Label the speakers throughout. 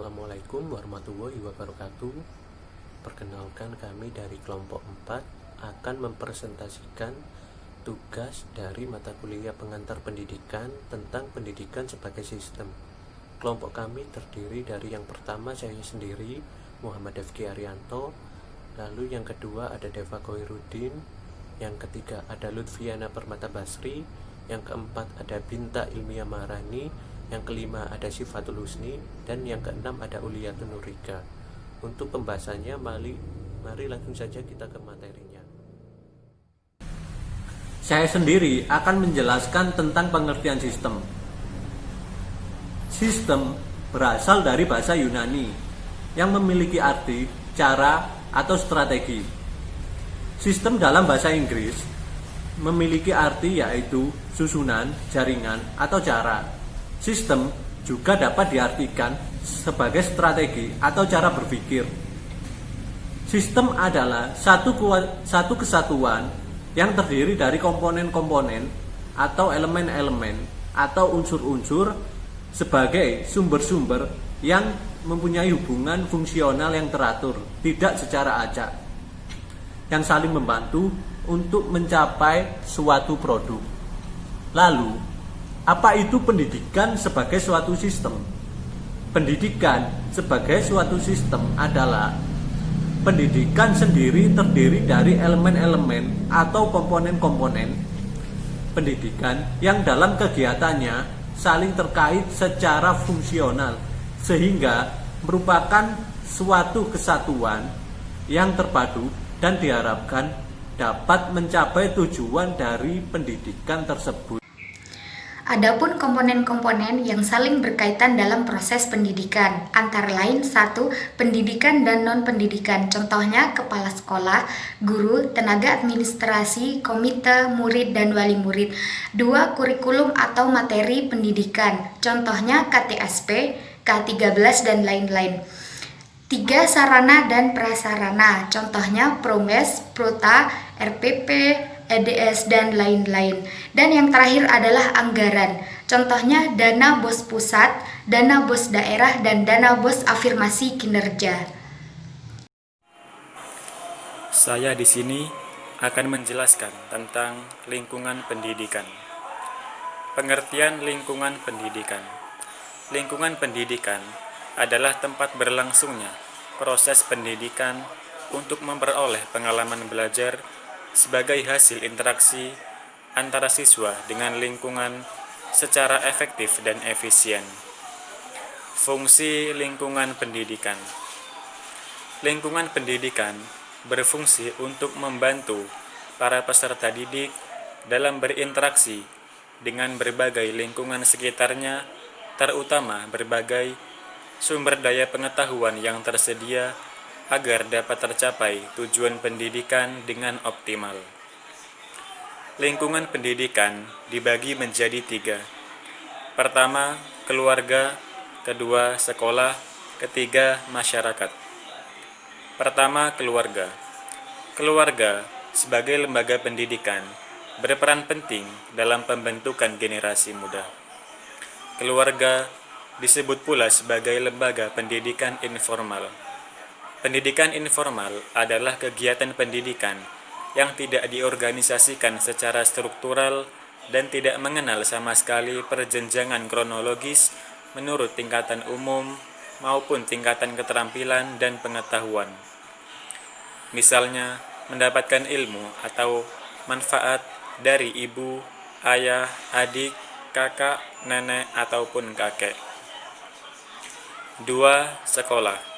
Speaker 1: Assalamualaikum warahmatullahi wabarakatuh. Perkenalkan, kami dari kelompok 4 akan mempresentasikan tugas dari mata kuliah pengantar pendidikan tentang pendidikan sebagai sistem. Kelompok kami terdiri dari yang pertama saya sendiri, Muhammad Defki Arianto, lalu yang kedua ada Deva Koirudin, yang ketiga ada Lutfiana Permata Basri, yang keempat ada Binta Ilmiah Maharani, yang kelima ada Sifatul Husni, dan yang keenam ada Uliyatun Nurika. Untuk pembahasannya, mari langsung saja kita ke materinya.
Speaker 2: Saya sendiri akan menjelaskan tentang pengertian sistem. Sistem berasal dari bahasa Yunani yang memiliki arti, cara, atau strategi. Sistem dalam bahasa Inggris memiliki arti yaitu susunan, jaringan, atau cara. Sistem juga dapat diartikan sebagai strategi atau cara berpikir. Sistem adalah satu kesatuan yang terdiri dari komponen-komponen atau elemen-elemen atau unsur-unsur sebagai sumber-sumber yang mempunyai hubungan fungsional yang teratur, tidak secara acak, yang saling membantu untuk mencapai suatu produk. Lalu, apa itu pendidikan sebagai suatu sistem? Pendidikan sebagai suatu sistem adalah pendidikan sendiri terdiri dari elemen-elemen atau komponen-komponen pendidikan yang dalam kegiatannya saling terkait secara fungsional sehingga merupakan suatu kesatuan yang terpadu dan diharapkan dapat mencapai tujuan dari pendidikan tersebut.
Speaker 3: Adapun komponen-komponen yang saling berkaitan dalam proses pendidikan, antara lain 1. Pendidikan dan non-pendidikan, contohnya kepala sekolah, guru, tenaga administrasi, komite, murid, dan wali murid. 2. Kurikulum atau materi pendidikan, contohnya KTSP, K13, dan lain-lain. 3. Sarana dan prasarana, contohnya Promes, Prota, RPP, EDS, dan lain-lain. Dan yang terakhir adalah anggaran, contohnya dana bos pusat, dana bos daerah, dan dana bos afirmasi kinerja.
Speaker 4: Saya di sini akan menjelaskan tentang lingkungan pendidikan. Pengertian lingkungan pendidikan. Lingkungan pendidikan adalah tempat berlangsungnya proses pendidikan untuk memperoleh pengalaman belajar sebagai hasil interaksi antara siswa dengan lingkungan secara efektif dan efisien. Fungsi lingkungan pendidikan. Lingkungan pendidikan berfungsi untuk membantu para peserta didik dalam berinteraksi dengan berbagai lingkungan sekitarnya, terutama berbagai sumber daya pengetahuan yang tersedia agar dapat tercapai tujuan pendidikan dengan optimal. Lingkungan pendidikan dibagi menjadi 3. Pertama, keluarga, kedua, sekolah, ketiga, masyarakat. Pertama, keluarga. Keluarga sebagai lembaga pendidikan berperan penting dalam pembentukan generasi muda. Keluarga disebut pula sebagai lembaga pendidikan informal. Pendidikan informal adalah kegiatan pendidikan yang tidak diorganisasikan secara struktural dan tidak mengenal sama sekali perjenjangan kronologis menurut tingkatan umum maupun tingkatan keterampilan dan pengetahuan. Misalnya, mendapatkan ilmu atau manfaat dari ibu, ayah, adik, kakak, nenek, ataupun kakek. 2. Sekolah.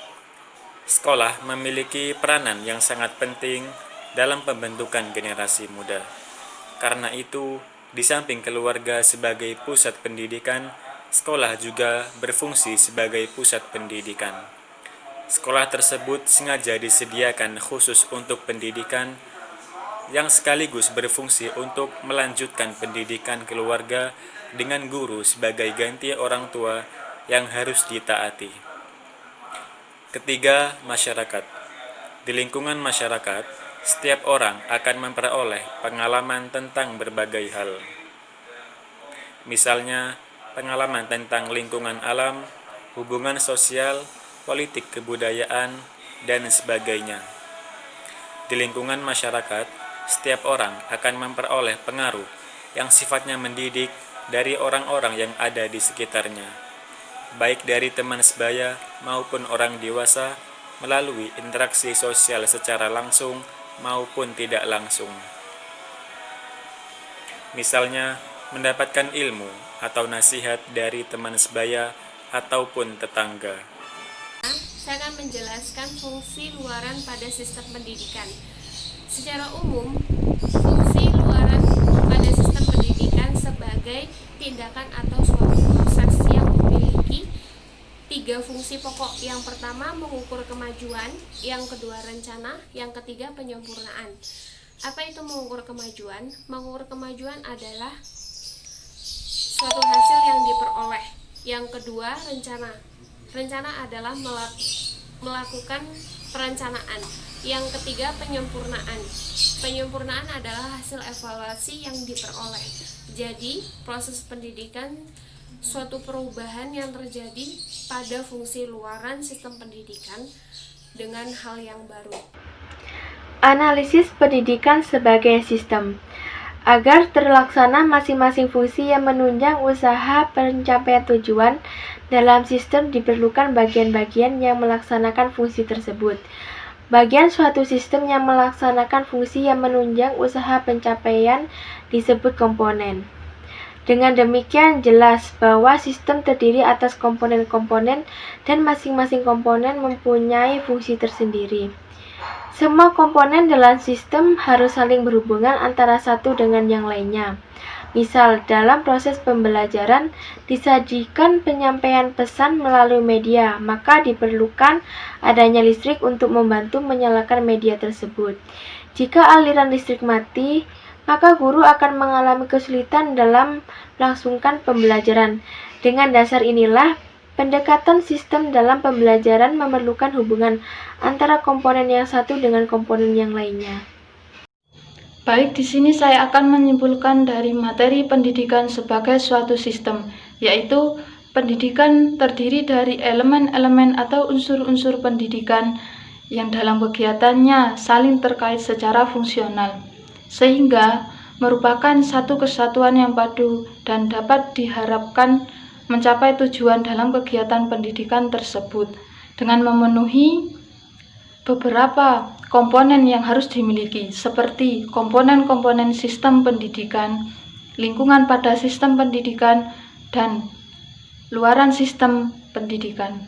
Speaker 4: Sekolah memiliki peranan yang sangat penting dalam pembentukan generasi muda. Karena itu, di samping keluarga sebagai pusat pendidikan, sekolah juga berfungsi sebagai pusat pendidikan. Sekolah tersebut sengaja disediakan khusus untuk pendidikan yang sekaligus berfungsi untuk melanjutkan pendidikan keluarga dengan guru sebagai ganti orang tua yang harus ditaati. Ketiga, masyarakat. Di lingkungan masyarakat, setiap orang akan memperoleh pengalaman tentang berbagai hal. Misalnya, pengalaman tentang lingkungan alam, hubungan sosial, politik kebudayaan, dan sebagainya. Di lingkungan masyarakat, setiap orang akan memperoleh pengaruh yang sifatnya mendidik dari orang-orang yang ada di sekitarnya, baik dari teman sebaya maupun orang dewasa, melalui interaksi sosial secara langsung maupun tidak langsung. Misalnya, mendapatkan ilmu atau nasihat dari teman sebaya ataupun tetangga.
Speaker 5: Saya akan menjelaskan fungsi luaran pada sistem pendidikan. Secara umum, fungsi luaran pada sistem pendidikan sebagai tindakan atau suatu proses yang memiliki 3 fungsi pokok. Yang pertama, mengukur kemajuan, yang kedua rencana, yang ketiga penyempurnaan. Apa itu mengukur kemajuan? Mengukur kemajuan adalah suatu hasil yang diperoleh. Yang kedua, rencana. Rencana adalah melakukan perencanaan. Yang ketiga, penyempurnaan. Penyempurnaan adalah hasil evaluasi yang diperoleh. Jadi, proses pendidikan suatu perubahan yang terjadi pada fungsi luaran sistem pendidikan dengan hal yang baru.
Speaker 6: Analisis pendidikan sebagai sistem. Agar terlaksana masing-masing fungsi yang menunjang usaha pencapaian tujuan dalam sistem diperlukan bagian-bagian yang melaksanakan fungsi tersebut. Bagian suatu sistem yang melaksanakan fungsi yang menunjang usaha pencapaian disebut komponen. Dengan demikian jelas bahwa sistem terdiri atas komponen-komponen dan masing-masing komponen mempunyai fungsi tersendiri. Semua komponen dalam sistem harus saling berhubungan antara satu dengan yang lainnya. Misal, dalam proses pembelajaran disajikan penyampaian pesan melalui media, maka diperlukan adanya listrik untuk membantu menyalakan media tersebut. Jika aliran listrik mati, maka guru akan mengalami kesulitan dalam melangsungkan pembelajaran. Dengan dasar inilah, pendekatan sistem dalam pembelajaran memerlukan hubungan antara komponen yang satu dengan komponen yang lainnya.
Speaker 7: Baik, di sini saya akan menyimpulkan dari materi pendidikan sebagai suatu sistem, yaitu pendidikan terdiri dari elemen-elemen atau unsur-unsur pendidikan yang dalam kegiatannya saling terkait secara fungsional, sehingga merupakan satu kesatuan yang padu dan dapat diharapkan mencapai tujuan dalam kegiatan pendidikan tersebut dengan memenuhi beberapa komponen yang harus dimiliki, seperti komponen-komponen sistem pendidikan, lingkungan pada sistem pendidikan, dan luaran sistem pendidikan.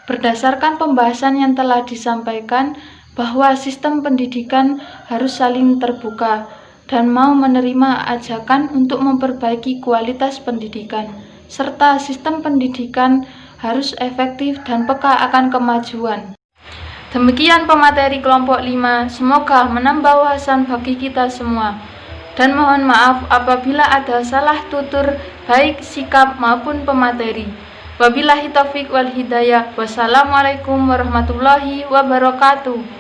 Speaker 7: Berdasarkan pembahasan yang telah disampaikan, bahwa sistem pendidikan harus saling terbuka dan mau menerima ajakan untuk memperbaiki kualitas pendidikan, serta sistem pendidikan harus efektif dan peka akan kemajuan. Demikian pemateri kelompok 5, semoga menambah wawasan bagi kita semua. Dan mohon maaf apabila ada salah tutur baik sikap maupun pemateri. Wabillahi taufik wal hidayah. Wassalamualaikum warahmatullahi wabarakatuh.